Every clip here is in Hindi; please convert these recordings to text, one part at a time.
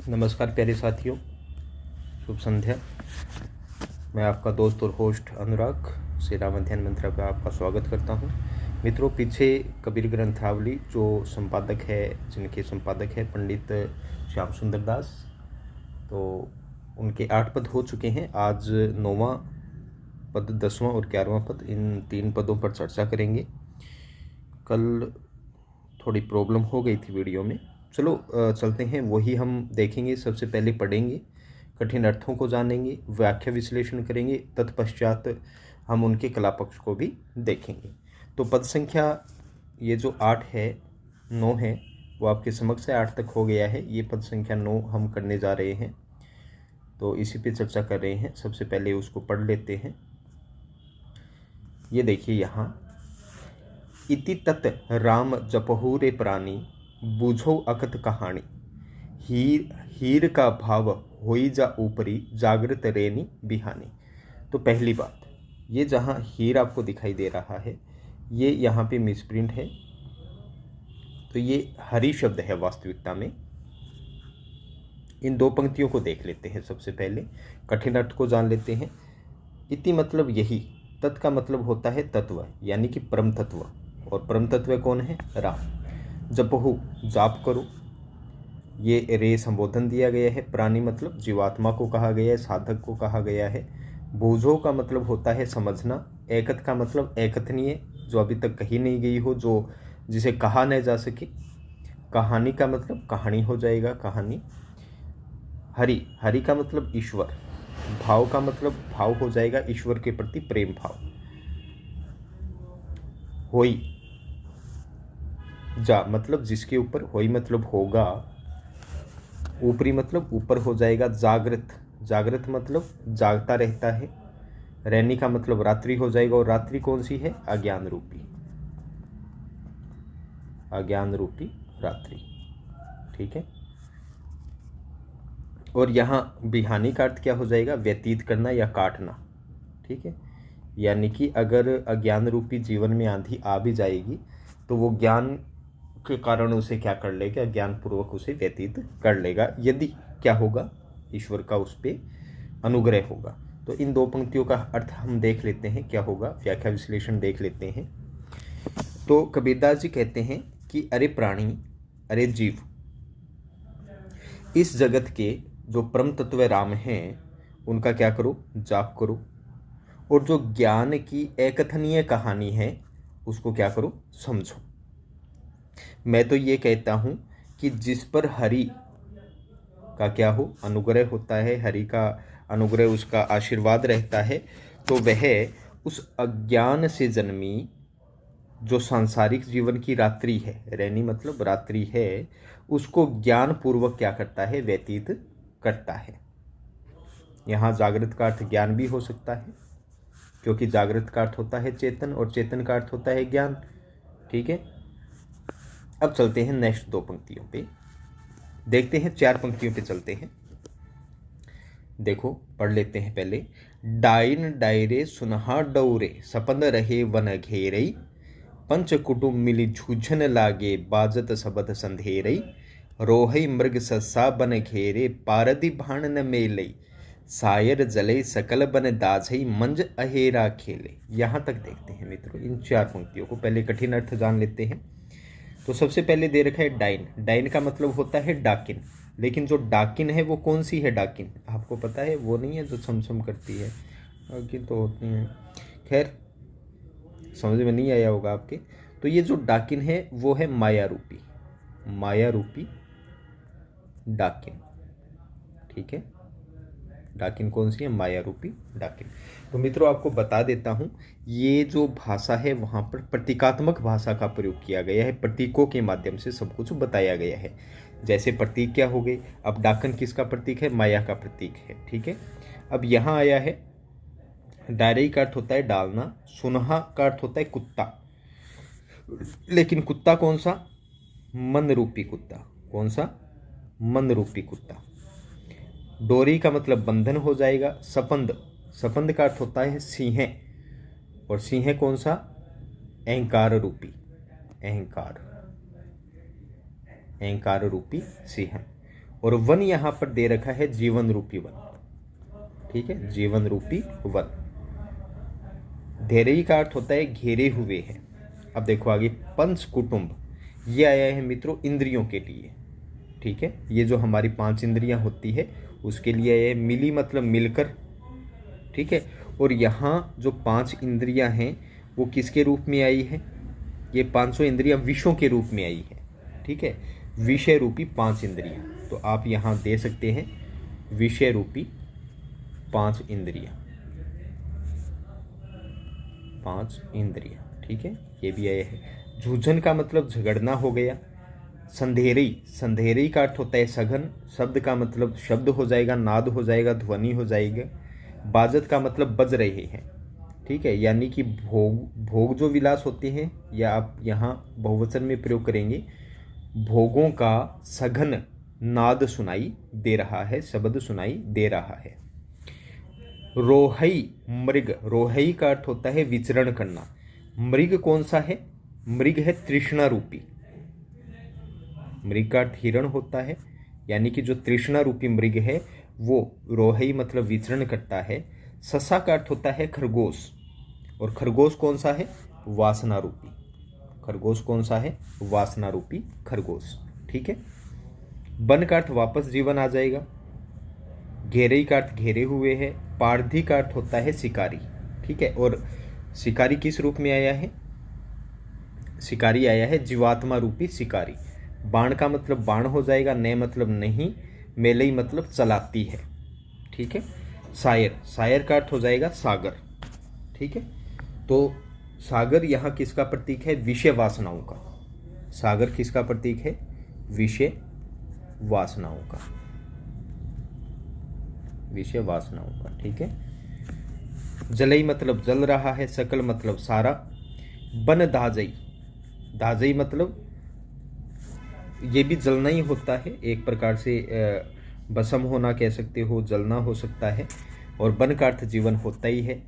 नमस्कार प्यारे साथियों, शुभ संध्या। मैं आपका दोस्त और होस्ट अनुराग श्री राम अध्ययन मंत्रा का आपका स्वागत करता हूं। मित्रों, पीछे कबीर ग्रंथावली जो संपादक है, जिनके संपादक है पंडित श्याम सुंदर दास, तो उनके 8 पद हो चुके हैं। आज 9वां पद, 10वां और 11वां पद, इन 3 पदों पर चर्चा करेंगे। कल थोड़ी प्रॉब्लम हो गई थी वीडियो में। चलो चलते हैं, वही हम देखेंगे। सबसे पहले पढ़ेंगे, कठिन अर्थों को जानेंगे, व्याख्या विश्लेषण करेंगे, तत्पश्चात हम उनके कला पक्ष को भी देखेंगे। तो पद संख्या ये जो 8 है, 9 है, वो आपके समक्ष से 8 तक हो गया है। ये पद संख्या 9 हम करने जा रहे हैं, तो इसी पे चर्चा कर रहे हैं। सबसे पहले उसको पढ़ लेते हैं। ये देखिए यहाँ, इति तत् राम जपहु रे प्राणी, बूझो अकथ कहानी, हीर का भाव होई जा ऊपरी, जागृत रेनी बिहानी। तो पहली बात, ये जहाँ हीर आपको दिखाई दे रहा है, ये यहाँ पे मिसप्रिंट है, तो ये हरि शब्द है वास्तविकता में। इन 2 पंक्तियों को देख लेते हैं। सबसे पहले कठिन अर्थ को जान लेते हैं। इति मतलब यही, तत् का मतलब होता है तत्व, यानी कि परम तत्व। और परम तत्व कौन है? राम। जपहु, जाप करो, ये रे संबोधन दिया गया है। प्राणी मतलब जीवात्मा को कहा गया है, साधक को कहा गया है। बूझो का मतलब होता है समझना। एकत का मतलब एकथनीय, जो अभी तक कही नहीं गई हो, जो जिसे कहा न जा सके। कहानी का मतलब कहानी हो जाएगा, कहानी। हरि, हरि का मतलब ईश्वर। भाव का मतलब भाव हो जाएगा ईश्वर के प्रति प्रेम भाव। होई, जा मतलब जिसके ऊपर, होई मतलब होगा, ऊपरी मतलब ऊपर हो जाएगा। जागृत, जागृत मतलब जागता रहता है। रैनी का मतलब रात्रि हो जाएगा, और रात्रि कौन सी है? अज्ञान रूपी, अज्ञान रूपी रात्रि। ठीक है। और यहाँ बिहानी का अर्थ क्या हो जाएगा? व्यतीत करना या काटना। ठीक है। यानी कि अगर अज्ञान रूपी जीवन में आंधी आ भी जाएगी, तो वो ज्ञान के कारण उसे क्या कर लेगा? ज्ञान पूर्वक उसे व्यतीत कर लेगा, यदि क्या होगा? ईश्वर का उस पर अनुग्रह होगा। तो इन 2 पंक्तियों का अर्थ हम देख लेते हैं, क्या होगा, व्याख्या विश्लेषण देख लेते हैं। तो कबीरदास जी कहते हैं कि अरे प्राणी, अरे जीव, इस जगत के जो परम तत्व राम हैं, उनका क्या करो? जाप करो। और जो ज्ञान की एकथनीय कहानी है, उसको क्या करो? समझो। मैं तो ये कहता हूं कि जिस पर हरि का क्या हो? अनुग्रह होता है, हरि का अनुग्रह, उसका आशीर्वाद रहता है, तो वह उस अज्ञान से जन्मी जो सांसारिक जीवन की रात्रि है, रैनी मतलब रात्रि है, उसको ज्ञान पूर्वक क्या करता है? व्यतीत करता है। यहाँ जागृत का अर्थ ज्ञान भी हो सकता है, क्योंकि जागृत का अर्थ होता है चेतन, और चेतन का अर्थ होता है ज्ञान। ठीक है। अब चलते हैं नेक्स्ट 2 पंक्तियों पे, देखते हैं। 4 पंक्तियों पे चलते हैं। देखो, पढ़ लेते हैं पहले। डाइन डायरे सुनहा डौरे, सपन रहे वन घेरई, पंच कुटुम मिली झूझन लागे, बाजत सबद संधेरई, रोहई मृग सस्सा बन घेरे, पारदी भाण न मेलई, सायर जले सकल बन दाझई, मंज अहेरा खेले। यहाँ तक देखते हैं मित्रों इन 4 पंक्तियों को। पहले कठिन अर्थ जान लेते हैं। तो सबसे पहले दे रखा है डाइन। डाइन का मतलब होता है डाकिन, लेकिन जो डाकिन है वो कौन सी है? डाकिन आपको पता है, वो नहीं है जो छमछम करती है, डाकिन तो होती है। खैर, समझ में नहीं आया होगा आपके। तो ये जो डाकिन है वो है माया रूपी, माया रूपी डाकिन। ठीक है। डाकिन कौन सी है? माया रूपी डाकिन। तो मित्रों, आपको बता देता हूं, ये जो भाषा है वहां पर प्रतीकात्मक भाषा का प्रयोग किया गया है। प्रतीकों के माध्यम से सब कुछ बताया गया है। जैसे प्रतीक क्या हो गए, अब डाकन किसका प्रतीक है? माया का प्रतीक है। ठीक है। अब यहाँ आया है, डायरी का अर्थ होता है डालना, सुनहा का अर्थ होता है कुत्ता, लेकिन कुत्ता कौन सा? मन रूपी कुत्ता। कौन सा? मन रूपी कुत्ता। डोरी का मतलब बंधन हो जाएगा। सपंद, सपंद का अर्थ होता है सिंह, और सिंह कौन सा? अहंकार रूपी, अहंकार, अहंकार रूपी सिंह। और वन यहाँ पर दे रखा है जीवन रूपी वन। ठीक है, जीवन रूपी वन। धेरई का अर्थ होता है घेरे हुए है। अब देखो आगे, पंच कुटुंब, ये आया है मित्रों इंद्रियों के लिए। ठीक है, ये जो हमारी 5 इंद्रियां होती है उसके लिए आया है। मिली मतलब मिलकर। ठीक है, और यहाँ जो 5 इंद्रियां हैं वो किसके रूप में आई है? ये 500 इंद्रियां विषयों के रूप में आई है। ठीक है, विषय रूपी 5 इंद्रियां। तो आप यहाँ दे सकते हैं विषय रूपी 5 इंद्रियां, 5 इंद्रियां। ठीक है, ये भी आया है। झूझन का मतलब झगड़ना हो गया। संधेरी, संधेरी का अर्थ होता है सघन। शब्द का मतलब शब्द हो जाएगा, नाद हो जाएगा, ध्वनि हो जाएगा। बाजत का मतलब बज रहे हैं। ठीक है, यानी कि भोग, भोग जो विलास होते हैं, या आप यहाँ बहुवचन में प्रयोग करेंगे, भोगों का सघन नाद सुनाई दे रहा है, शब्द सुनाई दे रहा है। रोहई मृग, रोहई का अर्थ होता है विचरण करना। मृग कौन सा है? मृग है तृष्णा रूपी। मृग का अर्थ हिरण होता है, यानी कि जो तृष्णा रूपी मृग है वो रोहई मतलब विचरण करता है। ससा का अर्थ होता है खरगोश, और खरगोश कौन सा है? वासना रूपी। खरगोश कौन सा है? वासना रूपी खरगोश। ठीक है, बन का अर्थ वापस जीवन आ जाएगा। घेरई का अर्थ घेरे हुए है। पारधी का अर्थ होता है शिकारी। ठीक है, और शिकारी किस रूप में आया है? शिकारी आया है जीवात्मा रूपी शिकारी। बाण का मतलब बाण हो जाएगा। ने मतलब नहीं। मेलई मतलब चलाती है। ठीक है, सायर, सायर का अर्थ हो जाएगा सागर। ठीक है, तो सागर यहाँ किसका प्रतीक है? विषय वासनाओं का। सागर किसका प्रतीक है? विषय वासनाओं का, विषय वासनाओं का। ठीक है, जलई मतलब जल रहा है। सकल मतलब सारा। बन दाजई, दाजई मतलब ये भी जलना ही होता है, एक प्रकार से भस्म होना कह सकते हो, जलना हो सकता है। और बन का अर्थ जीवन होता ही है।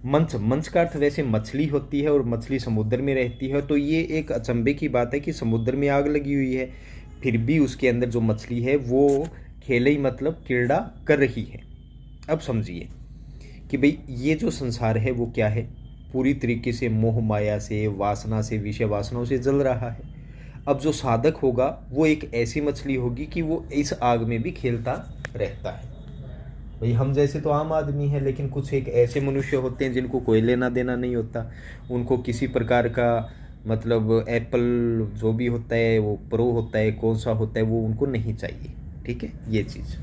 मंच, मंच का अर्थ वैसे मछली होती है, और मछली समुद्र में रहती है। तो ये एक अचंभे की बात है कि समुद्र में आग लगी हुई है, फिर भी उसके अंदर जो मछली है वो खेलई मतलब क्रीड़ा कर रही है। अब समझिए कि भाई ये जो संसार है वो क्या है? पूरी तरीके से मोह माया से, वासना से, विषय वासनाओं से जल रहा है। अब जो साधक होगा वो एक ऐसी मछली होगी कि वो इस आग में भी खेलता रहता है। भाई हम जैसे तो आम आदमी हैं, लेकिन कुछ एक ऐसे मनुष्य होते हैं जिनको कोई लेना देना नहीं होता। उनको किसी प्रकार का मतलब एप्पल जो भी होता है, वो प्रो होता है, कौन सा होता है, वो उनको नहीं चाहिए। ठीक है, ये चीज़।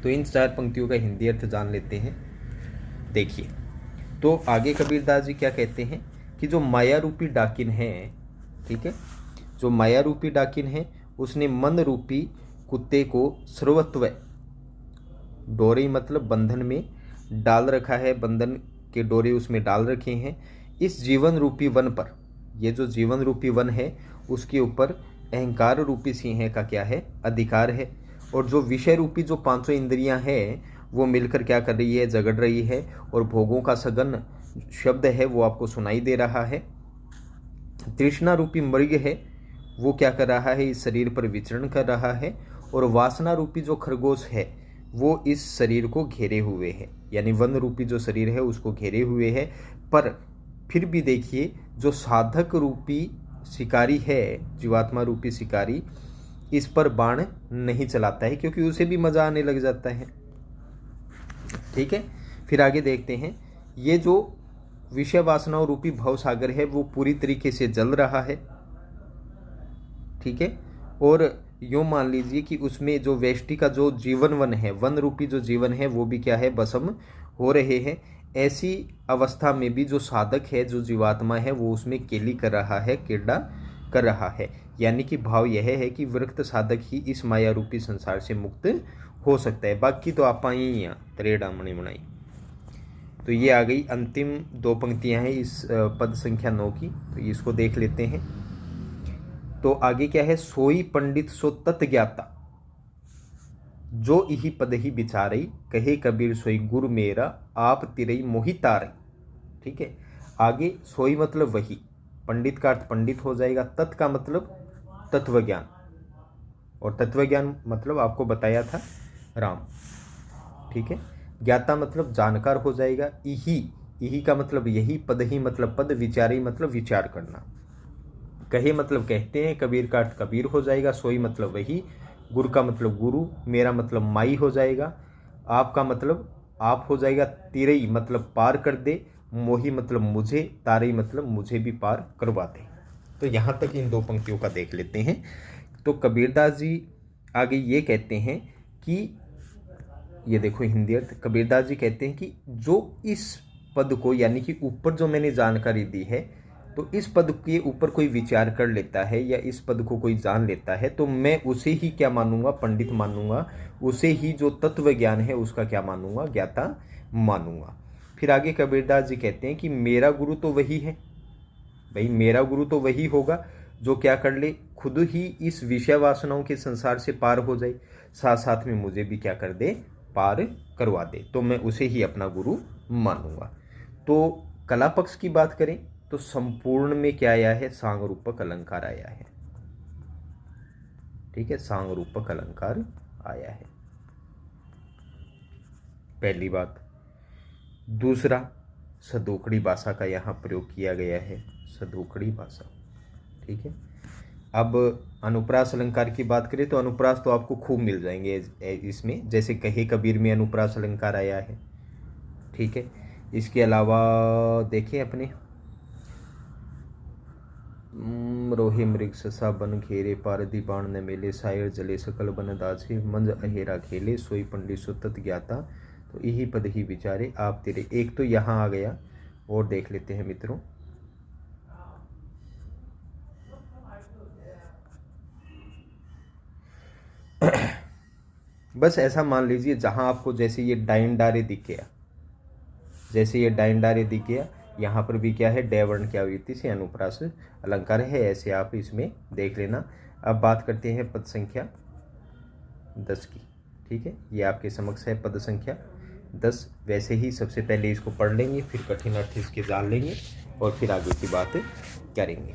तो इन 4 पंक्तियों का हिंदी अर्थ जान लेते हैं। देखिए, तो आगे कबीरदास जी क्या कहते हैं कि जो माया रूपी डाकिन है, ठीक है, जो माया रूपी डाकिन है उसने मन रूपी कुत्ते को सर्वत्व डोरे मतलब बंधन में डाल रखा है। बंधन के डोरे उसमें डाल रखे हैं। इस जीवन रूपी वन पर, ये जो जीवन रूपी वन है उसके ऊपर अहंकार रूपी सिंह का क्या है? अधिकार है। और जो विषय रूपी जो 500 इंद्रियां हैं वो मिलकर क्या कर रही है? झगड़ रही है। और भोगों का सघन शब्द है वो आपको सुनाई दे रहा है। तृष्णा रूपी मृग है वो क्या कर रहा है? इस शरीर पर विचरण कर रहा है। और वासना रूपी जो खरगोश है वो इस शरीर को घेरे हुए है, यानी वन रूपी जो शरीर है उसको घेरे हुए है। पर फिर भी देखिए, जो साधक रूपी शिकारी है, जीवात्मा रूपी शिकारी, इस पर बाण नहीं चलाता है, क्योंकि उसे भी मजा आने लग जाता है। ठीक है, फिर आगे देखते हैं। ये जो विषय वासनाओं रूपी भव सागर है वो पूरी तरीके से जल रहा है। ठीक है, और यूँ मान लीजिए कि उसमें जो वेष्टि का जो जीवन वन है, वन रूपी जो जीवन है वो भी क्या है? भस्म हो रहे हैं। ऐसी अवस्था में भी जो साधक है, जो जीवात्मा है, वो उसमें केली कर रहा है, क्रीड़ा कर रहा है। यानी कि भाव यह है कि विरक्त साधक ही इस माया रूपी संसार से मुक्त हो सकता है। बाकी तो आप ही त्रेड़ा मणि बनाई। तो ये आ गई अंतिम 2 पंक्तियां हैं इस पद संख्या 9 की। तो इसको देख लेते हैं। तो आगे क्या है? सोई पंडित सो तत् ज्ञाता, जो इही पद ही विचारई, कहे कबीर सोई गुरु मेरा, आप तिरई मोहि तारई। ठीक है, आगे सोई मतलब वही, पंडित का अर्थ पंडित हो जाएगा, तत् का मतलब तत्व ज्ञान। और तत्व ज्ञान मतलब आपको बताया था राम। ठीक है, ज्ञाता मतलब जानकार हो जाएगा। इही, इही का मतलब यही, पद ही मतलब पद, विचारी मतलब विचार करना। कहे मतलब कहते हैं, कबीर का अर्थ कबीर हो जाएगा। सोई मतलब वही, गुरु का मतलब गुरु, मेरा मतलब माई हो जाएगा, आपका मतलब आप हो जाएगा, तिरई मतलब पार कर दे, मोही मतलब मुझे, तारई मतलब मुझे भी पार करवा दे। तो यहाँ तक इन दो पंक्तियों का देख लेते हैं। तो कबीरदास जी आगे ये कहते हैं कि ये देखो हिंदी अर्थ, कबीरदास जी कहते हैं कि जो इस पद को, यानी कि ऊपर जो मैंने जानकारी दी है, तो इस पद के ऊपर कोई विचार कर लेता है या इस पद को कोई जान लेता है, तो मैं उसे ही क्या मानूंगा, पंडित मानूंगा। उसे ही जो तत्व ज्ञान है उसका क्या मानूंगा, ज्ञाता मानूंगा। फिर आगे कबीरदास जी कहते हैं कि मेरा गुरु तो वही है। भाई मेरा गुरु तो वही होगा जो क्या कर ले, खुद ही इस विषय वासनाओं के संसार से पार हो जाए, साथ साथ में मुझे भी क्या कर दे, पार करवा दे। तो मैं उसे ही अपना गुरु मानूंगा। तो कला पक्ष की बात करें तो संपूर्ण में क्या आया है, सांग रूपक अलंकार आया है। ठीक है, सांग रूपक अलंकार आया है, पहली बात। दूसरा, सदोकड़ी भाषा का यहाँ प्रयोग किया गया है, सदोकड़ी भाषा। ठीक है, अब अनुप्रास अलंकार की बात करें तो अनुप्रास तो आपको खूब मिल जाएंगे इसमें, जैसे कहे कबीर में अनुप्रास अलंकार आया है। ठीक है, इसके अलावा देखें अपने रोहे मृग ससा बन घेरे, पारदी बाण न मेले, सायर जले सकल बन दासे, मंज अहेरा खेले, सोई पंडित सुतत ज्ञाता, तो यही पद ही विचारे आप तेरे। एक तो यहाँ आ गया, और देख लेते हैं मित्रों। बस ऐसा मान लीजिए, जहां आपको जैसे ये डाइन डारे दिख गया, जैसे ये डाइन डारे दिख गया, यहाँ पर भी क्या है, डैवर्ण की आवृत्ति से अनुप्रास अलंकार है, ऐसे आप इसमें देख लेना। अब बात करते हैं पद संख्या 10 की। ठीक है, ये आपके समक्ष है पद संख्या 10। वैसे ही सबसे पहले इसको पढ़ लेंगे, फिर कठिन अर्थ इसके जान लेंगे, और फिर आगे की बात करेंगे।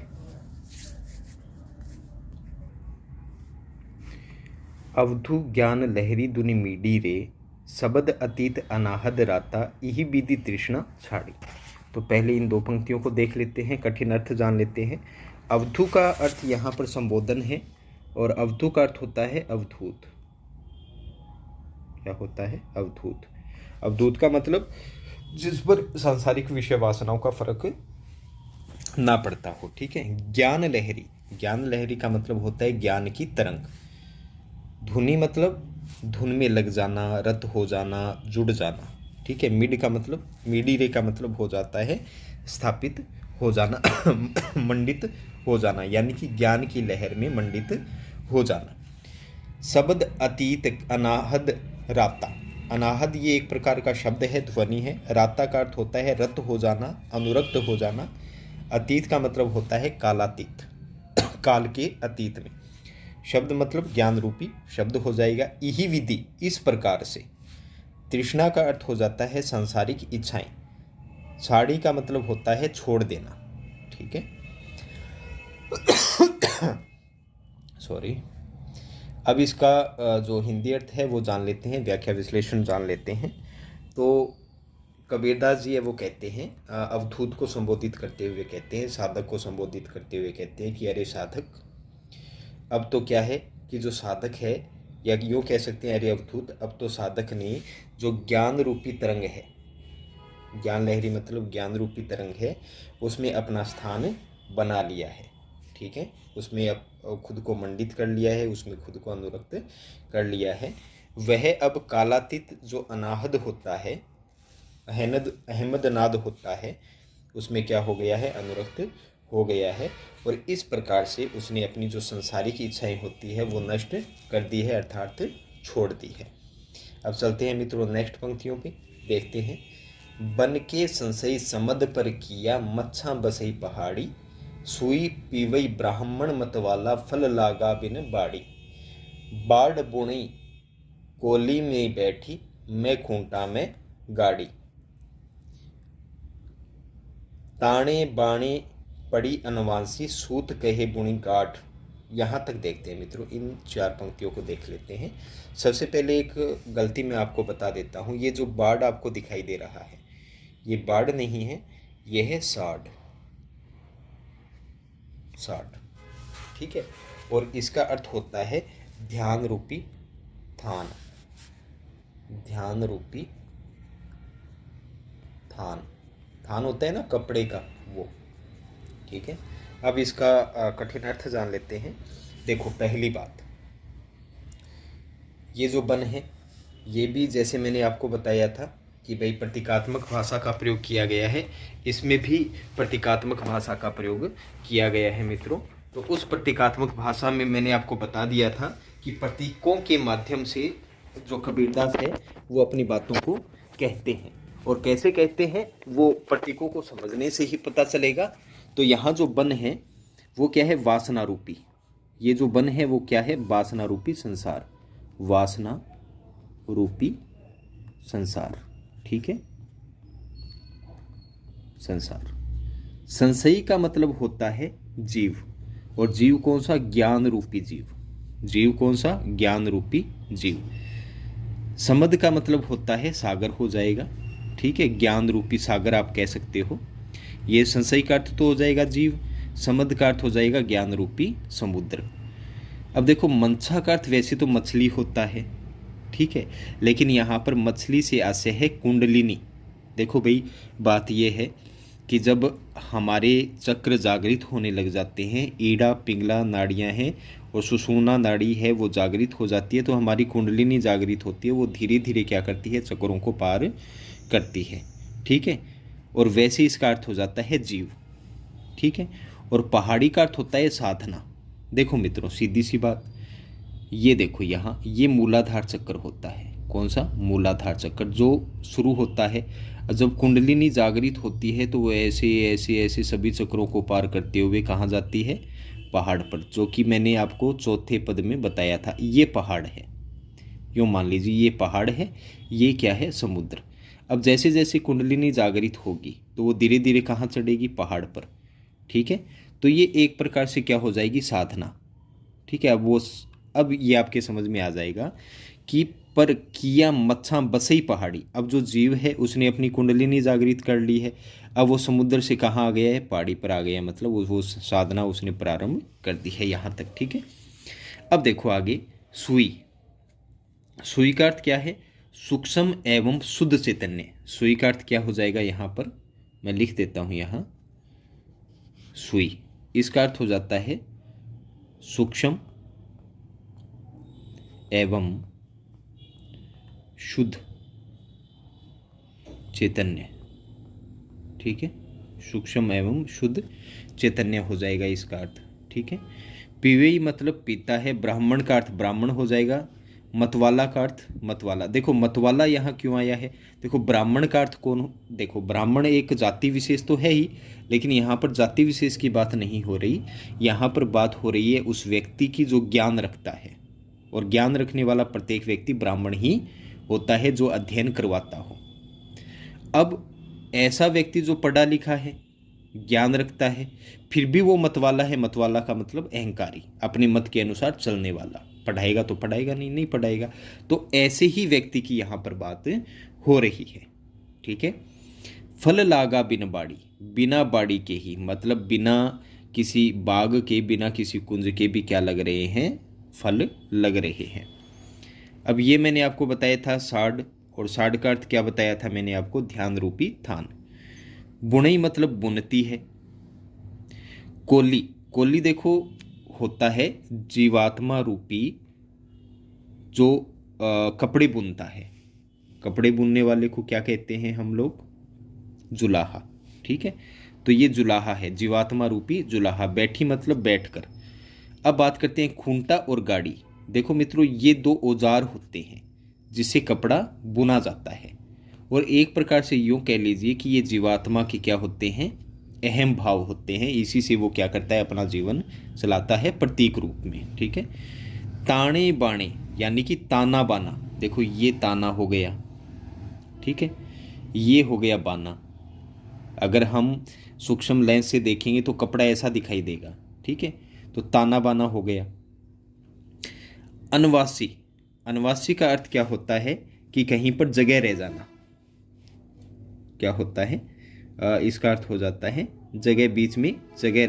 अवधु ज्ञान लहरी दुनि मीडी रे, शबद अतीत अनाहद राता, यही विधि तृष्णा छाड़ी। तो पहले इन दो पंक्तियों को देख लेते हैं, कठिन अर्थ जान लेते हैं। अवधु का अर्थ यहाँ पर संबोधन है, और अवधु का अर्थ होता है अवधूत। क्या होता है, अवधूत। अवधूत का मतलब जिस पर सांसारिक विषय वासनाओं का फर्क ना पड़ता हो। ठीक है, ज्ञान लहरी, ज्ञान लहरी का मतलब होता है ज्ञान की तरंग। धुनि मतलब धुन में लग जाना, रत हो जाना, जुड़ जाना। ठीक है, मिड का मतलब, मिडी रे का मतलब हो जाता है स्थापित हो जाना, मंडित हो जाना, यानी कि ज्ञान की लहर में मंडित हो जाना। शब्द अतीत अनाहद राता, अनाहद ये एक प्रकार का शब्द है, ध्वनि है। राता का अर्थ होता है रत हो जाना, अनुरक्त हो जाना। अतीत का मतलब होता है कालातीत, काल के अतीत में। शब्द मतलब ज्ञान रूपी शब्द हो जाएगा। यही विधि, इस प्रकार से। तृष्णा का अर्थ हो जाता है सांसारिक इच्छाएं। छाड़ी का मतलब होता है छोड़ देना। ठीक है, सॉरी। अब इसका जो हिंदी अर्थ है वो जान लेते हैं, व्याख्या विश्लेषण जान लेते हैं। तो कबीरदास जी है वो कहते हैं, अवधूत को संबोधित करते हुए कहते हैं, साधक को संबोधित करते हुए कहते हैं कि अरे साधक, अब तो क्या है कि जो साधक है, या यूँ कह सकते हैं अरे अवधूत, अब तो साधक ने जो ज्ञान रूपी तरंग है, ज्ञान लहरी मतलब ज्ञान रूपी तरंग है, उसमें अपना स्थान बना लिया है। ठीक है, उसमें अब खुद को मंडित कर लिया है, उसमें खुद को अनुरक्त कर लिया है। वह अब कालातीत जो अनाहद होता है, अहमदनाद होता है, उसमें क्या हो गया है, अनुरक्त हो गया है। और इस प्रकार से उसने अपनी जो संसारिक इच्छाएं होती है वो नष्ट कर दी है, अर्थात छोड़ दी है। अब चलते हैं मित्रों नेक्स्ट पंक्तियों पे, देखते हैं। बन के संशय समद पर किया, मच्छा बसई पहाड़ी, सुई पीवई ब्राह्मण मत वाला, फल लागा बिन बाड़ी, बाढ़ बुणी कोली में बैठी, मैं खूंटा में गाड़ी, ताणे बाणे पड़ी अनवांसी, सूत कहे बुणी गाठ, यहाँ तक देखते हैं मित्रों, इन 4 पंक्तियों को देख लेते हैं। सबसे पहले एक गलती मैं आपको बता देता हूँ, ये जो बाढ़ आपको दिखाई दे रहा है, ये बाढ़ नहीं है, ये है साढ़, साढ़, ठीक है। और इसका अर्थ होता है ध्यान रूपी थान, ध्यान रूपी थान, थान होता है ना कपड़े का, वो, ठीक है। अब इसका कठिन अर्थ जान लेते हैं। देखो, पहली बात, ये जो वन है, ये भी जैसे मैंने आपको बताया था कि भाई प्रतीकात्मक भाषा का प्रयोग किया गया है, इसमें भी प्रतीकात्मक भाषा का प्रयोग किया गया है मित्रों। तो उस प्रतीकात्मक भाषा में मैंने आपको बता दिया था कि प्रतीकों के माध्यम से जो कबीरदास है वो अपनी बातों को कहते हैं, और कैसे कहते हैं वो प्रतीकों को समझने से ही पता चलेगा। तो यहाँ जो वन है वो क्या है, वासना रूपी, ये जो वन है वो क्या है, वासना रूपी संसार, वासना रूपी संसार, ठीक है, संसार। संशयी का मतलब होता है जीव, और जीव कौन सा, ज्ञान रूपी जीव, जीव कौन सा, ज्ञान रूपी जीव। समद का मतलब होता है सागर हो जाएगा, ठीक है, ज्ञान रूपी सागर आप कह सकते हो। ये संशयी का अर्थ तो हो जाएगा जीव, समद का अर्थ हो जाएगा ज्ञान रूपी समुद्र। अब देखो, मंसा का अर्थ वैसे तो मछली होता है, ठीक है, लेकिन यहाँ पर मछली से आशय है कुंडलिनी। देखो भाई, बात यह है कि जब हमारे चक्र जागृत होने लग जाते हैं, ईड़ा पिंगला नाड़ियाँ हैं और सुषुम्ना नाड़ी है वो जागृत हो जाती है, तो हमारी कुंडलिनी जागृत होती है, वो धीरे धीरे क्या करती है, चक्रों को पार करती है, ठीक है। और वैसे इसका अर्थ हो जाता है जीव, ठीक है। और पहाड़ी का अर्थ होता है साधना। देखो मित्रों, सीधी सी बात, ये देखो यहाँ ये मूलाधार चक्र होता है, कौन सा, मूलाधार चक्र, जो शुरू होता है जब कुंडलिनी जागृत होती है, तो वो ऐसे ऐसे ऐसे सभी चक्रों को पार करते हुए कहाँ जाती है, पहाड़ पर, जो कि मैंने आपको चौथे पद में बताया था। ये पहाड़ है, यूँ मान लीजिए ये पहाड़ है, ये क्या है, समुद्र। अब जैसे जैसे कुंडलिनी जागृत होगी तो वो धीरे धीरे कहाँ चढ़ेगी, पहाड़ पर, ठीक है। तो ये एक प्रकार से क्या हो जाएगी, साधना, ठीक है। अब ये आपके समझ में आ जाएगा कि पर किया मच्छा बसई पहाड़ी। अब जो जीव है उसने अपनी कुंडलिनी जागृत कर ली है, अब वो समुद्र से कहाँ आ गया है, पहाड़ी पर आ गया है, मतलब वो साधना उसने प्रारंभ कर दी है, यहाँ तक, ठीक है। अब देखो आगे, सुई, सुई का अर्थ क्या है, सूक्ष्म एवं शुद्ध चैतन्य। सुई का अर्थ क्या हो जाएगा, यहाँ पर मैं लिख देता हूँ, यहाँ सुई, इसका अर्थ हो जाता है सूक्ष्म एवं शुद्ध चैतन्य, ठीक है, सूक्ष्म एवं शुद्ध चैतन्य हो जाएगा इसका अर्थ, ठीक है। पिवेई मतलब पीता है, ब्राह्मण का अर्थ ब्राह्मण हो जाएगा, मतवाला का अर्थ मतवाला। देखो मतवाला यहाँ क्यों आया है, देखो ब्राह्मण का अर्थ कौन, देखो ब्राह्मण एक जाति विशेष तो है ही, लेकिन यहाँ पर जाति विशेष की बात नहीं हो रही, यहाँ पर बात हो रही है उस व्यक्ति की जो ज्ञान रखता है, और ज्ञान रखने वाला प्रत्येक व्यक्ति ब्राह्मण ही होता है, जो अध्ययन करवाता हो। अब ऐसा व्यक्ति जो पढ़ा लिखा है, ज्ञान रखता है, फिर भी वो मतवाला है, मतवाला का मतलब अहंकारी, अपने मत के अनुसार चलने वाला, पढ़ाएगा तो पढ़ाएगा, नहीं पढ़ाएगा। तो ऐसे ही व्यक्ति की यहाँ पर बात हो रही है, ठीक है। फल लागा बिन बाड़ी, बिना बाड़ी के ही, मतलब बिना किसी बाग के, बिना किसी कुंज के भी क्या लग रहे हैं, फल लग रहे हैं। अब ये मैंने आपको बताया था साढ़, और साढ़ का अर्थ क्या बताया था मैंने आपको, ध्यान रूपी थान। बुनई मतलब बुनती है। कोली, कोली देखो होता है जीवात्मा रूपी जो कपड़े बुनता है, कपड़े बुनने वाले को क्या कहते हैं हम लोग, जुलाहा, ठीक है। तो ये जुलाहा है, जीवात्मा रूपी जुलाहा, बैठी मतलब बैठकर। अब बात करते हैं खूंटा और गाड़ी। देखो मित्रों, ये दो औजार होते हैं जिससे कपड़ा बुना जाता है, और एक प्रकार से यूँ कह लीजिए कि ये जीवात्मा के क्या होते हैं, अहम भाव होते हैं, इसी से वो क्या करता है, अपना जीवन चलाता है प्रतीक रूप में, ठीक है। ताने बाणे यानी कि ताना बाना, देखो ये ताना हो गया, ठीक है, ये हो गया बाना। अगर हम सूक्ष्म लेंस से देखेंगे तो कपड़ा ऐसा दिखाई देगा, ठीक है। तो ताना बाना हो गया। अनवासी, अनवासी का अर्थ क्या होता है कि कहीं पर जगह रह जाना। क्या होता है, इसका अर्थ हो जाता है जगह, बीच में जगह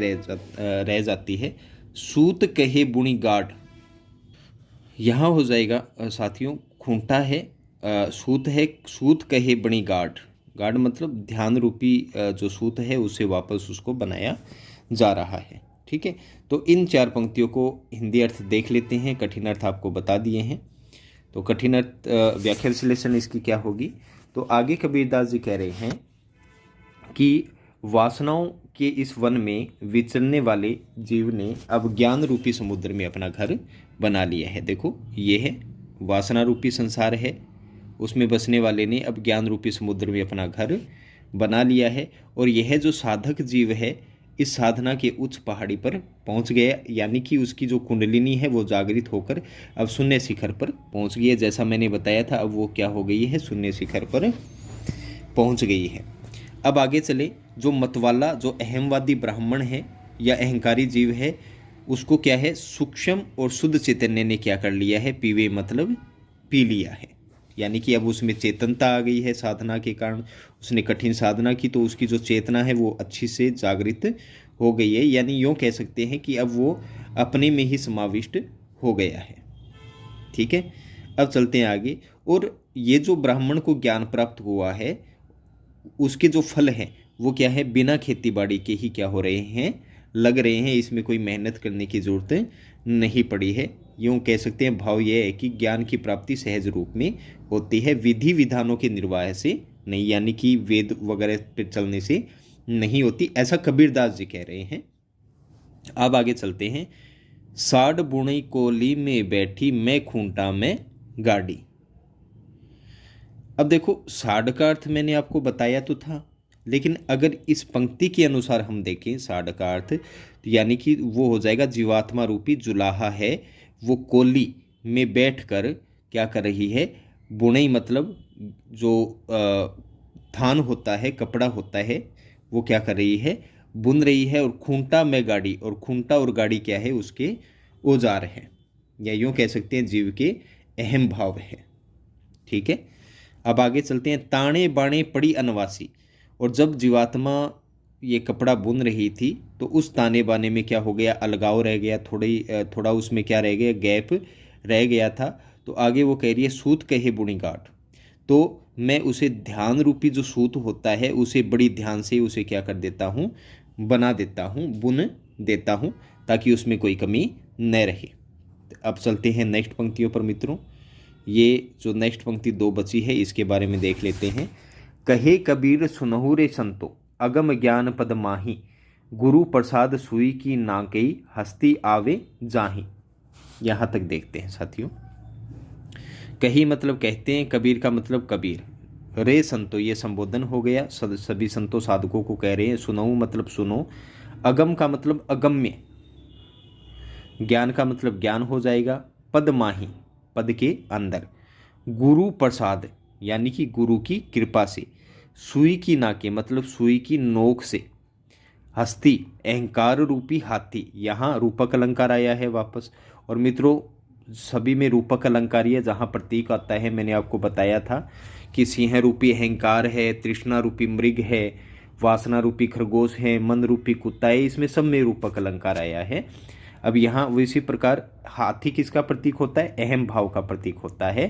रह जाती है। सूत कहे बुणी गाढ़, यहाँ हो जाएगा साथियों, खूंटा है, सूत है, सूत कहे बणी गाढ़। गाढ़ मतलब ध्यान रूपी जो सूत है उसे वापस उसको बनाया जा रहा है। ठीक है, तो इन 4 पंक्तियों को हिंदी अर्थ देख लेते हैं, कठिन अर्थ आपको बता दिए हैं। तो कठिन अर्थ व्याख्या विश्लेषण इसकी क्या होगी। तो आगे कबीरदास जी कह रहे हैं कि वासनाओं के इस वन में विचरने वाले जीव ने अब ज्ञान रूपी समुद्र में अपना घर बना लिया है। देखो ये है वासना रूपी संसार है, उसमें बसने वाले ने अब ज्ञान रूपी समुद्र में अपना घर बना लिया है। और यह जो साधक जीव है इस साधना के उच्च पहाड़ी पर पहुंच गया, यानी कि उसकी जो कुंडलिनी है वो जागृत होकर अब शून्य शिखर पर पहुंच गई है। जैसा मैंने बताया था, अब वो क्या हो गई है, शून्य शिखर पर पहुंच गई है। अब आगे चले, जो मतवाला, जो अहमवादी ब्राह्मण है या अहंकारी जीव है, उसको क्या है, सूक्ष्म और शुद्ध चैतन्य ने क्या कर लिया है, पीवे मतलब पी लिया है। यानी कि अब उसमें चेतनता आ गई है साधना के कारण। उसने कठिन साधना की तो उसकी जो चेतना है वो अच्छी से जागृत हो गई है, यानी यूँ कह सकते हैं कि अब वो अपने में ही समाविष्ट हो गया है। ठीक है, अब चलते हैं आगे। और ये जो ब्राह्मण को ज्ञान प्राप्त हुआ है उसके जो फल हैं वो क्या है, बिना खेती बाड़ी के ही क्या हो रहे हैं, लग रहे हैं। इसमें कोई मेहनत करने की ज़रूरत नहीं पड़ी है। यूँ कह सकते हैं भाव ये है कि ज्ञान की प्राप्ति सहज रूप में होती है, विधि विधानों के निर्वाह से नहीं, यानी कि वेद वगैरह पर चलने से नहीं होती, ऐसा कबीरदास जी कह रहे हैं। अब आगे चलते हैं। साढ़ बुणई कोली में बैठी मैं खूंटा में गाड़ी। अब देखो साढ़ का अर्थ मैंने आपको बताया तो था, लेकिन अगर इस पंक्ति के अनुसार हम देखें साढ़ का अर्थ, तो यानी कि वो हो जाएगा जीवात्मा रूपी जुलाहा है, वो कोली में बैठकर क्या कर रही है, बुनई मतलब जो थान होता है, कपड़ा होता है, वो क्या कर रही है, बुन रही है। और खूंटा में गाड़ी, और खूंटा और गाड़ी क्या है, उसके औजार हैं, या यूँ कह सकते हैं जीव के अहम भाव है। ठीक है, अब आगे चलते हैं। ताणे बाणे पड़ी अनवासी, और जब जीवात्मा ये कपड़ा बुन रही थी तो उस ताने बाने में क्या हो गया, अलगाव रह गया, थोड़ा उसमें क्या रह गया, गैप रह गया था। तो आगे वो कह रही है सूत कहे बुनी गाठ, तो मैं उसे ध्यान रूपी जो सूत होता है उसे बड़ी ध्यान से उसे क्या कर देता हूँ, बना देता हूँ, बुन देता हूँ, ताकि उसमें कोई कमी न रहे। अब चलते हैं नेक्स्ट पंक्तियों पर मित्रों। ये जो नेक्स्ट पंक्ति 2 बची है इसके बारे में देख लेते हैं। कहे कबीर सुनहु रे संतो, अगम ज्ञान पद माही, गुरु प्रसाद सुई की नाकई, हस्ती आवे जाही। यहाँ तक देखते हैं साथियों। कही मतलब कहते हैं, कबीर का मतलब कबीर, रे संतो ये संबोधन हो गया, सभी संतों साधकों को कह रहे हैं। सुनहु मतलब सुनो, अगम का मतलब अगम्य, ज्ञान का मतलब ज्ञान हो जाएगा, पद माही पद के अंदर, गुरु प्रसाद यानी कि गुरु की कृपा से, सुई की नाके मतलब सुई की नोक से, हस्ती अहंकार रूपी हाथी, यहाँ रूपक अलंकार आया है वापस। और मित्रों सभी में रूपक अलंकार है, जहाँ प्रतीक आता है मैंने आपको बताया था कि सिंह रूपी अहंकार है, तृष्णा रूपी मृग है, वासना रूपी खरगोश है, मन रूपी कुत्ता है, इसमें सब में रूपक अलंकार आया है। अब यहाँ इसी प्रकार हाथी किसका प्रतीक होता है, अहम भाव का प्रतीक होता है।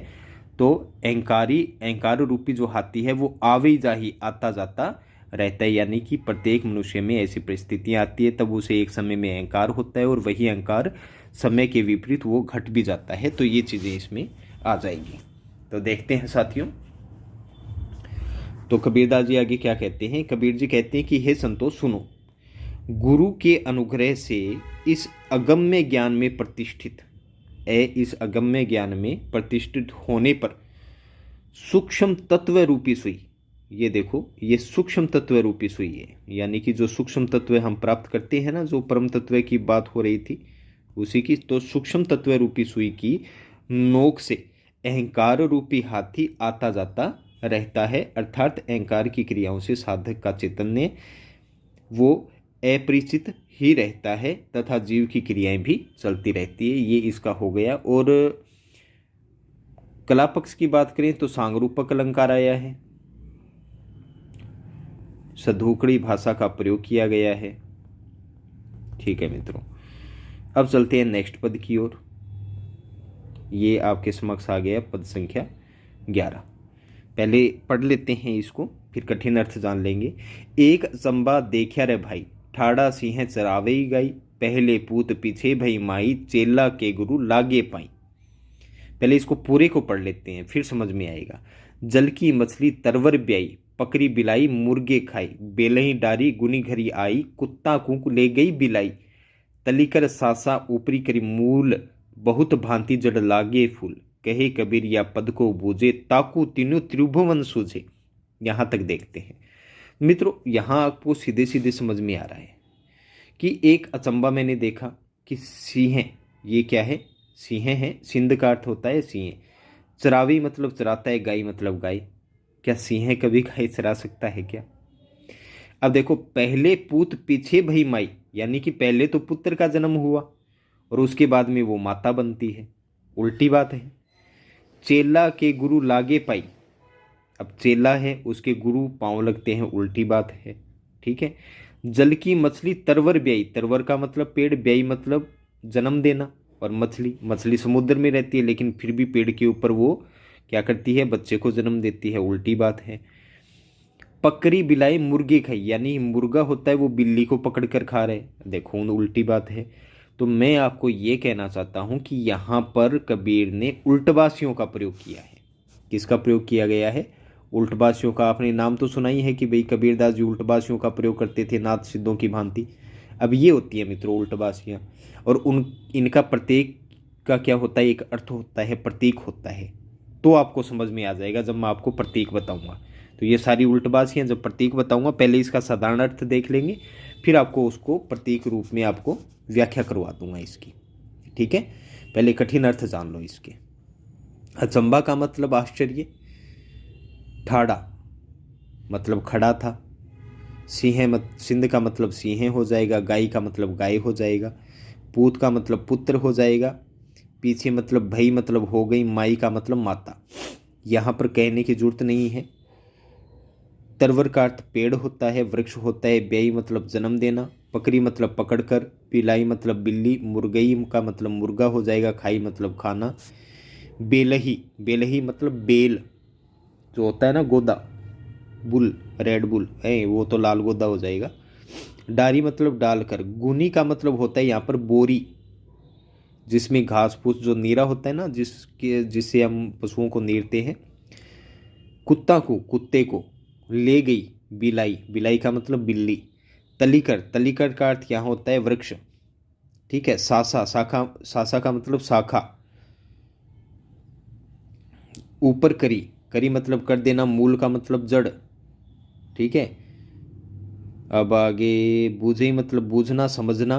तो अहंकार रूपी जो हाथी है वो आवे जाही, आता जाता रहता है, यानी कि प्रत्येक मनुष्य में ऐसी परिस्थितियाँ आती है तब उसे एक समय में अहंकार होता है, और वही अहंकार समय के विपरीत वो घट भी जाता है। तो ये चीज़ें इसमें आ जाएगी। तो देखते हैं साथियों, तो कबीरदास जी आगे क्या कहते हैं। कबीर जी कहते हैं कि हे संतो सुनो, गुरु के अनुग्रह से इस अगम्य ज्ञान में प्रतिष्ठित इस अगम्य ज्ञान में प्रतिष्ठित होने पर सूक्ष्म तत्व रूपी सुई, ये देखो ये सूक्ष्म तत्व रूपी सुई है, यानी कि जो सूक्ष्म तत्व हम प्राप्त करते हैं ना, जो परम तत्व की बात हो रही थी उसी की, तो सूक्ष्म तत्व रूपी सुई की नोक से अहंकार रूपी हाथी आता जाता रहता है। अर्थात अहंकार की क्रियाओं से साधक का चैतन्य वो अपरिचित ही रहता है तथा जीव की क्रियाएं भी चलती रहती है। ये इसका हो गया। और कला पक्ष की बात करें तो सांगरूपक अलंकार आया है, सधोकड़ी भाषा का प्रयोग किया गया है। ठीक है मित्रों, अब चलते हैं नेक्स्ट पद की ओर। ये आपके समक्ष आ गया पद संख्या 11। पहले पढ़ लेते हैं इसको, फिर कठिन अर्थ जान लेंगे। एक अचंबा देखा रे भाई, ठाड़ा सिंह चरावे गाई, पहले पूत पीछे भई माई, चेला के गुरु लागे पाई। पहले इसको पूरे को पढ़ लेते हैं, फिर समझ में आएगा। जल की मछली तरवर ब्याई, पकड़ी बिलाई मुर्गे खाई, बेलही डारी गुनी घरी आई, कुत्ता कूक ले गई बिलाई, तलीकर सासा ऊपरी करी मूल, बहुत भांति जड़ लागे फूल, कहे कबीर या पद को बूझे, ताकू तीनों त्रिभुवन सूझे। यहां तक देखते हैं मित्रों। यहां आपको सीधे सीधे समझ में आ रहा है कि एक अचंबा मैंने देखा कि सिंह, ये क्या है, सिंह है, सिंध का अर्थ होता है सिंह। चरावी मतलब चराता है, गाय मतलब गाय। क्या सिंह कभी गाय चरा सकता है क्या? अब देखो, पहले पूत पीछे भई माई, यानी कि पहले तो पुत्र का जन्म हुआ और उसके बाद में वो माता बनती है, उल्टी बात है। चेला के गुरु लागे पाई, अब चेला है उसके गुरु पांव लगते हैं, उल्टी बात है। ठीक है। जल की मछली तरवर ब्याई, तरवर का मतलब पेड़, ब्याई मतलब जन्म देना, और मछली समुद्र में रहती है लेकिन फिर भी पेड़ के ऊपर वो क्या करती है, बच्चे को जन्म देती है, उल्टी बात है। पकड़ी बिलाई मुर्गे खाई, यानी मुर्गा होता है वो बिल्ली को पकड़ कर खा रहे, देखो उल्टी बात है। तो मैं आपको ये कहना चाहता हूं कि यहां पर कबीर ने उल्टबासियों का प्रयोग किया है। किसका प्रयोग किया गया है? उल्टबासियों का। आपने नाम तो सुना ही है कि भाई कबीरदास जी उल्टबासियों का प्रयोग करते थे नाथ सिद्धों की भांति। अब ये होती है मित्रों उल्टबासियाँ, और इनका प्रत्येक का क्या होता है, एक अर्थ होता है, प्रतीक होता है। तो आपको समझ में आ जाएगा जब मैं आपको प्रतीक बताऊंगा। तो ये सारी उल्टबासियाँ जब प्रतीक बताऊंगा, पहले इसका साधारण अर्थ देख लेंगे, फिर आपको उसको प्रतीक रूप में आपको व्याख्या करवा दूंगा इसकी। ठीक है, पहले कठिन अर्थ जान लो इसके। अचंबा का मतलब आश्चर्य, ठाड़ा मतलब खड़ा था, सिंध का मतलब सिंह हो जाएगा, गाय का मतलब गाय हो जाएगा, पूत का मतलब पुत्र हो जाएगा, पीछे मतलब भई मतलब हो गई, माई का मतलब माता। यहाँ पर कहने की जरूरत नहीं है। तरवर का अर्थ पेड़ होता है, वृक्ष होता है, ब्याई मतलब जन्म देना, पकड़ी मतलब पकड़कर, पिलाई मतलब बिल्ली, मुर्गई का मतलब मुर्गा हो जाएगा, खाई मतलब खाना, बेलही मतलब बेल जो होता है ना, गोदा, बुल, रेड बुल है वो तो लाल गोदा हो जाएगा, डारी मतलब डालकर, गुनी का मतलब होता है यहाँ पर बोरी, जिसमें घास फूस जो नीरा होता है ना, जिससे हम पशुओं को नीरते हैं, कुत्ते को, ले गई बिलाई का मतलब बिल्ली, तलीकर का अर्थ यहाँ होता है वृक्ष। ठीक है। सासा का मतलब शाखा, ऊपर करी मतलब कर देना, मूल का मतलब जड़। ठीक है। अब आगे बूझे मतलब बूझना, समझना,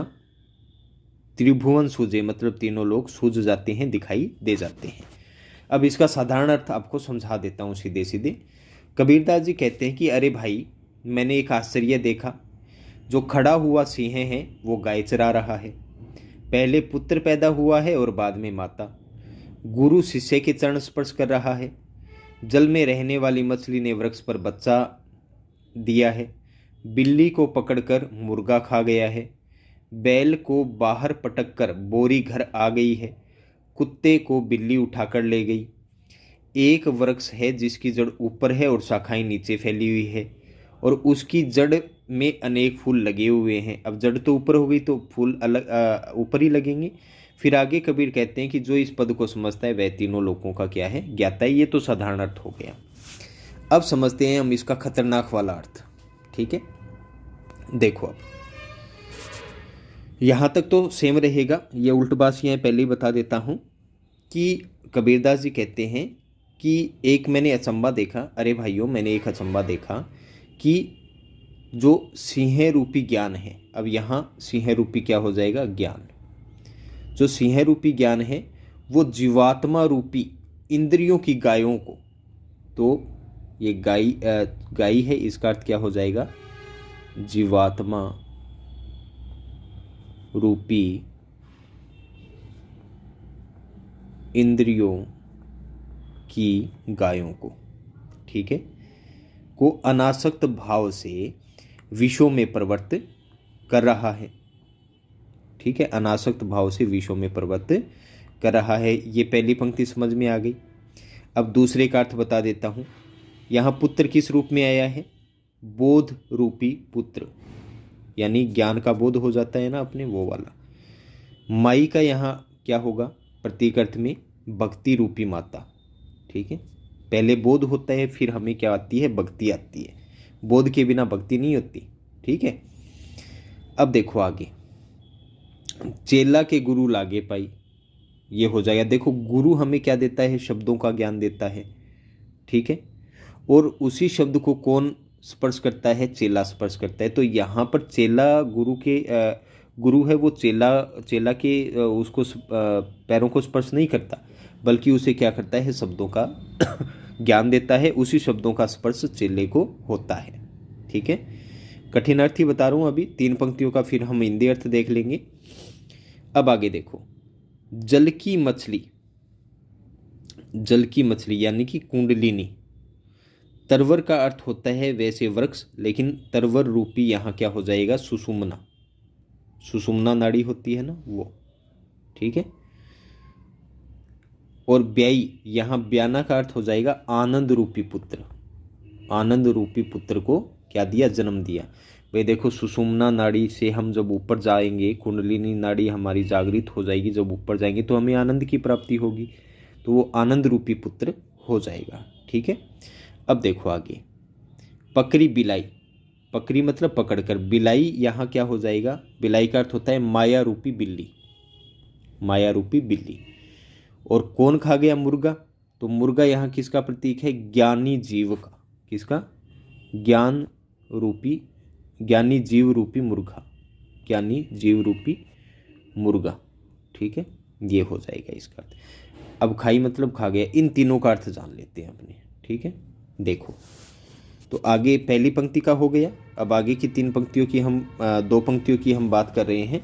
त्रिभुवन सूझे मतलब तीनों लोग सूझ जाते हैं, दिखाई दे जाते हैं। अब इसका साधारण अर्थ आपको समझा देता हूँ सीधे सीधे। कबीरदास जी कहते हैं कि अरे भाई, मैंने एक आश्चर्य देखा, जो खड़ा हुआ सिंह है वो गाय चरा रहा है, पहले पुत्र पैदा हुआ है और बाद में माता, गुरु शिष्य के चरण स्पर्श कर रहा है, जल में रहने वाली मछली ने वृक्ष पर बच्चा दिया है, बिल्ली को पकड़कर मुर्गा खा गया है, बैल को बाहर पटक कर बोरी घर आ गई है, कुत्ते को बिल्ली उठाकर ले गई, एक वृक्ष है जिसकी जड़ ऊपर है और शाखाएं नीचे फैली हुई है, और उसकी जड़ में अनेक फूल लगे हुए हैं। अब जड़ तो ऊपर हो गई तो फूल अलग ऊपर ही लगेंगे। फिर आगे कबीर कहते हैं कि जो इस पद को समझता है वह तीनों लोगों का क्या है, ज्ञाता है। ये तो साधारण अर्थ हो गया। अब समझते हैं हम इसका खतरनाक वाला अर्थ। ठीक है, देखो अब यहाँ तक तो सेम रहेगा, ये उल्टबासियाँ पहले ही बता देता हूँ कि कबीरदास जी कहते हैं कि एक मैंने अचंबा देखा, अरे भाइयों मैंने एक अचंबा देखा कि जो सिंह रूपी ज्ञान है, अब यहाँ सिंह रूपी क्या हो जाएगा, ज्ञान, जो सिंह रूपी ज्ञान है वो जीवात्मा रूपी इंद्रियों की गायों को, तो ये गाय है, इसका अर्थ क्या हो जाएगा, जीवात्मा रूपी इंद्रियों की गायों को, ठीक है, को अनासक्त भाव से विषयों में प्रवृत्त कर रहा है, ठीक है, अनासक्त भाव से विषयों में प्रवृत्त कर रहा है। ये पहली पंक्ति समझ में आ गई। अब दूसरे का अर्थ बता देता हूं। यहां पुत्र किस रूप में आया है? बोध रूपी पुत्र, यानी ज्ञान का बोध हो जाता है ना अपने, वो वाला। माई का यहाँ क्या होगा? प्रतीक अर्थ में भक्ति रूपी माता, ठीक है। पहले बोध होता है, फिर हमें क्या आती है? भक्ति आती है। बोध के बिना भक्ति नहीं होती, ठीक है। अब देखो आगे, चेला के गुरु लागे पाई, ये हो जाएगा। देखो गुरु हमें क्या देता है? शब्दों का ज्ञान देता है, ठीक है। और उसी शब्द को कौन स्पर्श करता है? चेला स्पर्श करता है। तो यहाँ पर चेला गुरु के गुरु है, वो चेला के उसको पैरों को स्पर्श नहीं करता, बल्कि उसे क्या करता है? शब्दों का ज्ञान देता है। उसी शब्दों का स्पर्श चेले को होता है, ठीक है। कठिन अर्थ ही बता रहा हूँ अभी, 3 पंक्तियों का, फिर हम हिंदी अर्थ देख लेंगे। अब आगे देखो, जल की मछली, जल की मछली यानी कि कुंडलिनी। तरवर का अर्थ होता है वैसे वृक्ष, लेकिन तरवर रूपी यहाँ क्या हो जाएगा? सुषुम्ना। सुषुम्ना नाड़ी होती है ना, वो, ठीक है। और ब्याई, यहाँ ब्याना का अर्थ हो जाएगा आनंद रूपी पुत्र। आनंद रूपी पुत्र को क्या दिया? जन्म दिया। भाई देखो, सुषुम्ना नाड़ी से हम जब ऊपर जाएंगे, कुंडलिनी नाड़ी हमारी जागृत हो जाएगी, जब ऊपर जाएंगे तो हमें आनंद की प्राप्ति होगी, तो वो आनंद रूपी पुत्र हो जाएगा, ठीक है। अब देखो आगे, पकड़ी बिलाई। पकड़ी मतलब पकड़कर, बिलाई यहाँ क्या हो जाएगा? बिलाई का अर्थ होता है माया रूपी बिल्ली, माया रूपी बिल्ली। और कौन खा गया? मुर्गा। तो मुर्गा यहाँ किसका प्रतीक है? ज्ञानी जीव का। किसका? ज्ञान रूपी, ज्ञानी जीव रूपी मुर्गा, ज्ञानी जीव रूपी मुर्गा, ठीक है। ये हो जाएगा इसका अर्थ। अब खाई मतलब खा गया। इन तीनों का अर्थ जान लेते हैं अपने, ठीक है। देखो, तो आगे पहली पंक्ति का हो गया। अब आगे की 3 पंक्तियों की हम 2 पंक्तियों की हम बात कर रहे हैं।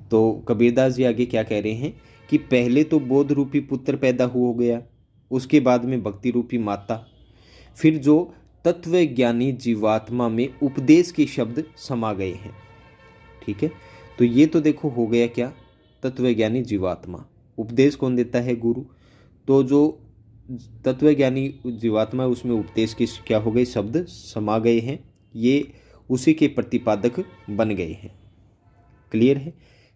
तो कबीरदास जी आगे क्या कह रहे हैं कि पहले तो बोध रूपी पुत्र पैदा हो गया, उसके बाद में भक्ति रूपी माता, फिर जो तत्व ज्ञानी जीवात्मा में उपदेश के शब्द समा गए हैं, ठीक है। तो ये तो देखो हो गया क्या? तत्व ज्ञानी जीवात्मा। उपदेश कौन देता है? गुरु। तो जो तत्व ज्ञानी जीवात्मा है, उसमें उपदेश के क्या हो गए? शब्द समा गए हैं, ये उसी के प्रतिपादक बन गए हैं। क्लियर है?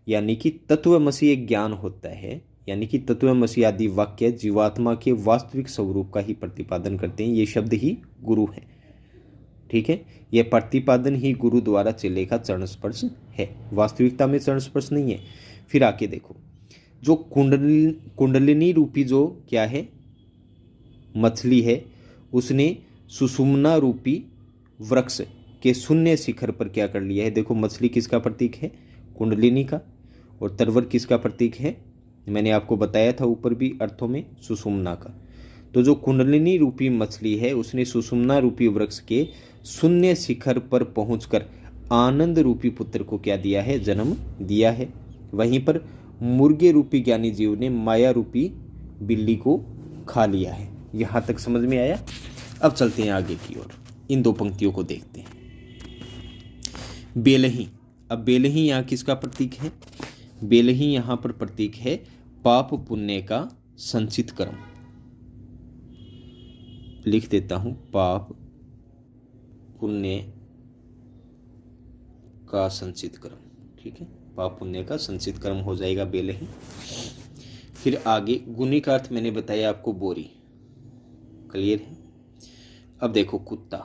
यानी कि तत्वमसी एक ज्ञान होता है, यानी कि तत्वमसी आदि वाक्य जीवात्मा के वास्तविक स्वरूप का ही प्रतिपादन करते हैं। ये शब्द ही गुरु है, ठीक है। यह प्रतिपादन ही गुरु द्वारा चेले का चरण स्पर्श है, वास्तविकता में चरण स्पर्श नहीं है। फिर आके देखो, जो कुंडलिनी रूपी जो क्या है? मछली है, उसने सुषुम्ना रूपी वृक्ष के शून्य शिखर पर क्या कर लिया है? देखो, मछली किसका प्रतीक है? कुंडलिनी का। और तरवर किसका प्रतीक है? मैंने आपको बताया था ऊपर भी अर्थों में, सुषुम्ना का। तो जो कुंडलिनी रूपी मछली है, उसने सुषुम्ना रूपी वृक्ष के शून्य शिखर पर पहुंचकर आनंद रूपी पुत्र को क्या दिया है? जन्म दिया है। वहीं पर मुर्गे रूपी ज्ञानी जीव ने माया रूपी बिल्ली को खा लिया है। यहां तक समझ में आया? अब चलते हैं आगे की ओर, इन 2 पंक्तियों को देखते हैं। बेलही। अब बेलही यहाँ किसका प्रतीक है? बेलही यहाँ पर प्रतीक है पाप पुण्य का संचित कर्म। लिख देता हूं, पाप पुण्य का संचित कर्म, ठीक है। पाप पुण्य का संचित कर्म हो जाएगा बेलही। फिर आगे गुनी का अर्थ मैंने बताया आपको, बोरी। क्लियर है? अब देखो, कुत्ता।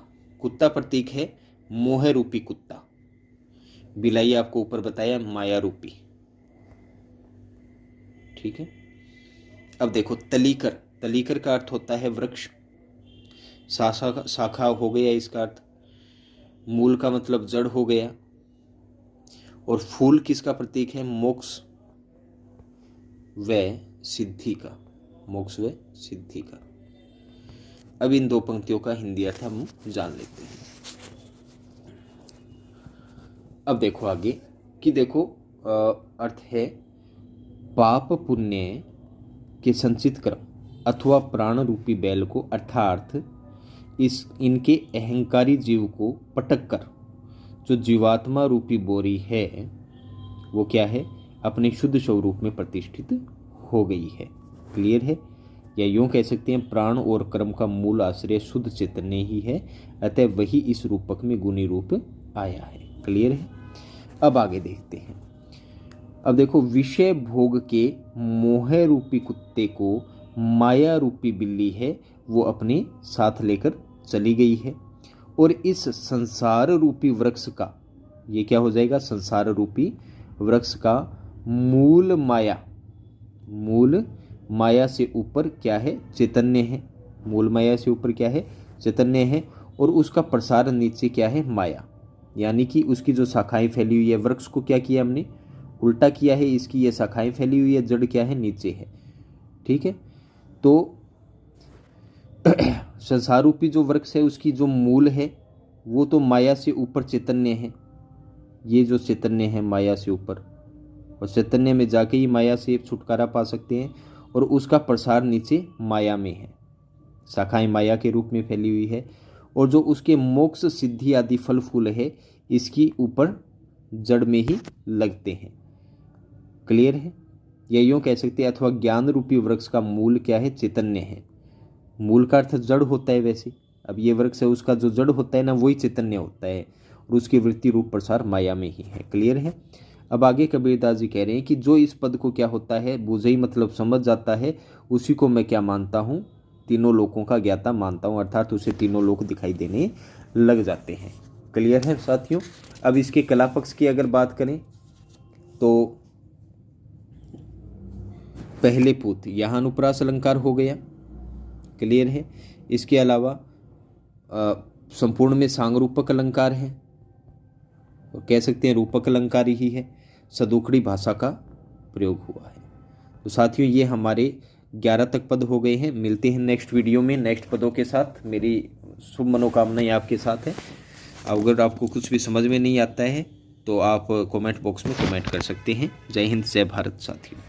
कुत्ता प्रतीक है मोह रूपी कुत्ता। बिलाई आपको ऊपर बताया माया रूपी, ठीक है। अब देखो, तलीकर। तलीकर का अर्थ होता है वृक्ष, शाखा हो गया इसका अर्थ। मूल का मतलब जड़ हो गया। और फूल किसका प्रतीक है? मोक्ष व सिद्धि का, मोक्ष व सिद्धि का। अब इन 2 पंक्तियों का हिंदी अर्थ हम जान लेते हैं। अब देखो आगे कि देखो, अर्थ है पाप पुण्य के संचित क्रम अथवा प्राण रूपी बैल को अर्थात इनके अहंकारी जीव को पटक कर जो जीवात्मा रूपी बोरी है वो क्या है, अपने शुद्ध स्वरूप में प्रतिष्ठित हो गई है। क्लियर है? या यूं कह सकते हैं प्राण और कर्म का मूल आश्रय शुद्ध चैतन्य ही है, अतः वही इस रूपक में गुणी रूप आया है। क्लियर है? अब आगे देखते हैं। अब देखो, विषय भोग के मोह रूपी कुत्ते को माया रूपी बिल्ली है वो अपने साथ लेकर चली गई है, और इस संसार रूपी वृक्ष का, ये क्या हो जाएगा, संसार रूपी वृक्ष का मूल माया से ऊपर क्या है, चैतन्य है। मूल माया से ऊपर क्या है, चैतन्य है, और उसका प्रसार नीचे क्या है, माया। यानी कि उसकी जो शाखाएं फैली हुई है, वृक्ष को क्या किया हमने, उल्टा किया है, इसकी ये शाखाएं फैली हुई है, जड़ क्या है, नीचे है। ठीक है? तो संसार रूपी जो वृक्ष है उसकी जो मूल है वो तो माया से ऊपर चैतन्य है। ये जो चैतन्य है माया से ऊपर, और चैतन्य में जाके ही माया से छुटकारा पा सकते हैं, और उसका प्रसार नीचे माया में है, शाखाएं माया के रूप में फैली हुई है, और जो उसके मोक्ष सिद्धि आदि फल फूल है इसकी ऊपर जड़ में ही लगते हैं। क्लियर है? या यूँ कह सकते हैं, अथवा ज्ञान रूपी वृक्ष का मूल क्या है, चैतन्य है। मूल का अर्थ जड़ होता है वैसे, अब ये वृक्ष है उसका जो जड़ होता है ना वही चैतन्य होता है, और उसकी वृत्ति रूप प्रसार माया में ही है। क्लियर है? अब आगे कबीरदास जी कह रहे हैं कि जो इस पद को क्या होता है, बुझई मतलब समझ जाता है, उसी को मैं क्या मानता हूँ, तीनों लोकों का ज्ञाता मानता हूँ, अर्थात उसे तीनों लोक दिखाई देने लग जाते हैं। क्लियर है साथियों? अब इसके कला पक्ष की अगर बात करें तो पहले पूत यहाँ अनुप्रास अलंकार हो गया। क्लियर है? इसके अलावा संपूर्ण में सांग रूपक अलंकार है, और कह सकते हैं रूपक अलंकार ही है, सदुखड़ी भाषा का प्रयोग हुआ है। तो साथियों ये हमारे 11 तक पद हो गए हैं। मिलते हैं नेक्स्ट वीडियो में नेक्स्ट पदों के साथ। मेरी शुभ मनोकामनाएं आपके साथ है। अगर आपको कुछ भी समझ में नहीं आता है तो आप कमेंट बॉक्स में कमेंट कर सकते हैं। जय हिंद, जय भारत साथियों।